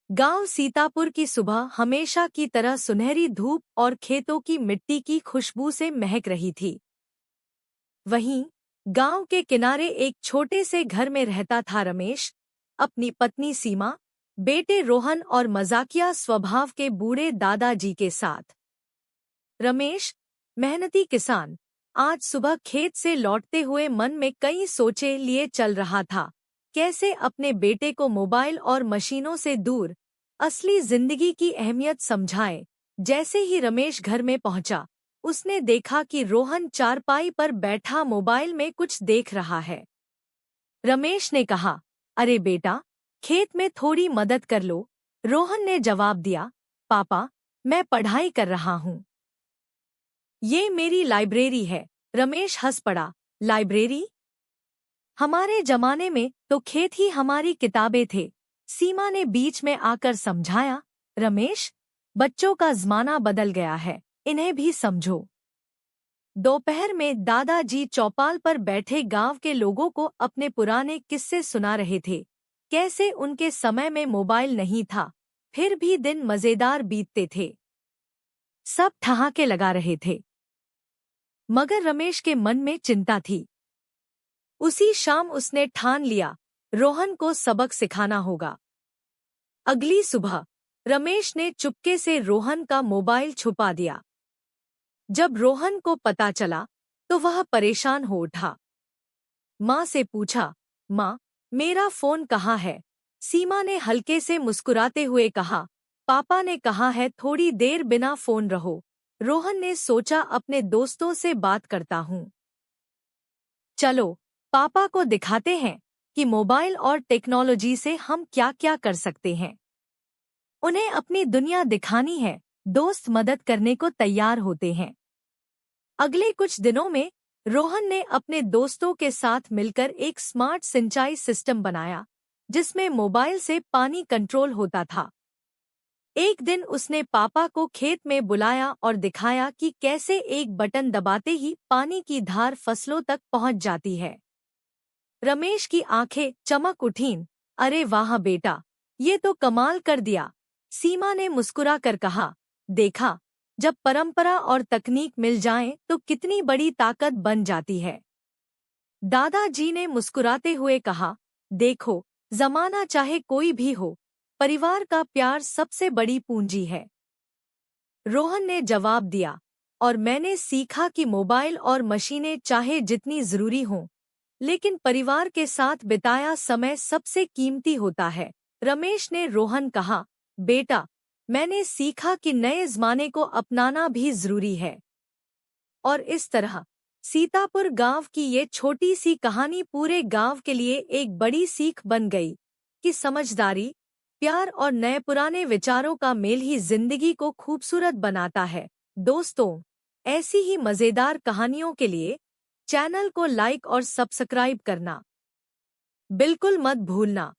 गांव सीतापुर की सुबह हमेशा की तरह सुनहरी धूप और खेतों की मिट्टी की खुशबू से महक रही थी। वहीं गांव के किनारे एक छोटे से घर में रहता था रमेश, अपनी पत्नी सीमा, बेटे रोहन और मजाकिया स्वभाव के बूढ़े दादाजी के साथ। रमेश, मेहनती किसान, आज सुबह खेत से लौटते हुए मन में कई सोचे लिए चल रहा था। कैसे अपने बेटे को मोबाइल और मशीनों से दूर असली जिंदगी की अहमियत समझाए। जैसे ही रमेश घर में पहुंचा, उसने देखा कि रोहन चारपाई पर बैठा मोबाइल में कुछ देख रहा है। रमेश ने कहा, अरे बेटा, खेत में थोड़ी मदद कर लो। रोहन ने जवाब दिया, पापा, मैं पढ़ाई कर रहा हूँ। ये मेरी लाइब्रेरी है। रमेश हंस पड़ा, लाइब्रेरी? हमारे जमाने में तो खेत ही हमारी किताबें थे। सीमा ने बीच में आकर समझाया, रमेश, बच्चों का ज़माना बदल गया है, इन्हें भी समझो। दोपहर में दादाजी चौपाल पर बैठे गांव के लोगों को अपने पुराने किस्से सुना रहे थे। कैसे उनके समय में मोबाइल नहीं था, फिर भी दिन मजेदार बीतते थे। सब ठहाके लगा रहे थे, मगर रमेश के मन में चिंता थी। उसी शाम उसने ठान लिया, रोहन को सबक सिखाना होगा। अगली सुबह रमेश ने चुपके से रोहन का मोबाइल छुपा दिया। जब रोहन को पता चला तो वह परेशान हो उठा। माँ से पूछा, माँ, मेरा फोन कहाँ है? सीमा ने हल्के से मुस्कुराते हुए कहा, पापा ने कहा है थोड़ी देर बिना फोन रहो। रोहन ने सोचा, अपने दोस्तों से बात करता हूँ। चलो पापा को दिखाते हैं कि मोबाइल और टेक्नोलॉजी से हम क्या क्या कर सकते हैं। उन्हें अपनी दुनिया दिखानी है। दोस्त मदद करने को तैयार होते हैं। अगले कुछ दिनों में रोहन ने अपने दोस्तों के साथ मिलकर एक स्मार्ट सिंचाई सिस्टम बनाया, जिसमें मोबाइल से पानी कंट्रोल होता था। एक दिन उसने पापा को खेत में बुलाया और दिखाया कि कैसे एक बटन दबाते ही पानी की धार फसलों तक पहुंच जाती है। रमेश की आंखें चमक उठीं। अरे वाह बेटा, ये तो कमाल कर दिया। सीमा ने मुस्कुरा कर कहा, देखा, जब परंपरा और तकनीक मिल जाएं तो कितनी बड़ी ताकत बन जाती है। दादाजी ने मुस्कुराते हुए कहा, देखो, जमाना चाहे कोई भी हो, परिवार का प्यार सबसे बड़ी पूंजी है। रोहन ने जवाब दिया, और मैंने सीखा कि मोबाइल और मशीनें चाहे जितनी जरूरी हों, लेकिन परिवार के साथ बिताया समय सबसे कीमती होता है। रमेश ने रोहन कहा, बेटा, मैंने सीखा कि नए ज़माने को अपनाना भी जरूरी है। और इस तरह सीतापुर गांव की ये छोटी सी कहानी पूरे गांव के लिए एक बड़ी सीख बन गई कि समझदारी, प्यार और नए पुराने विचारों का मेल ही जिंदगी को खूबसूरत बनाता है। दोस्तों, ऐसी ही मज़ेदार कहानियों के लिए चैनल को लाइक और सब्सक्राइब करना बिल्कुल मत भूलना।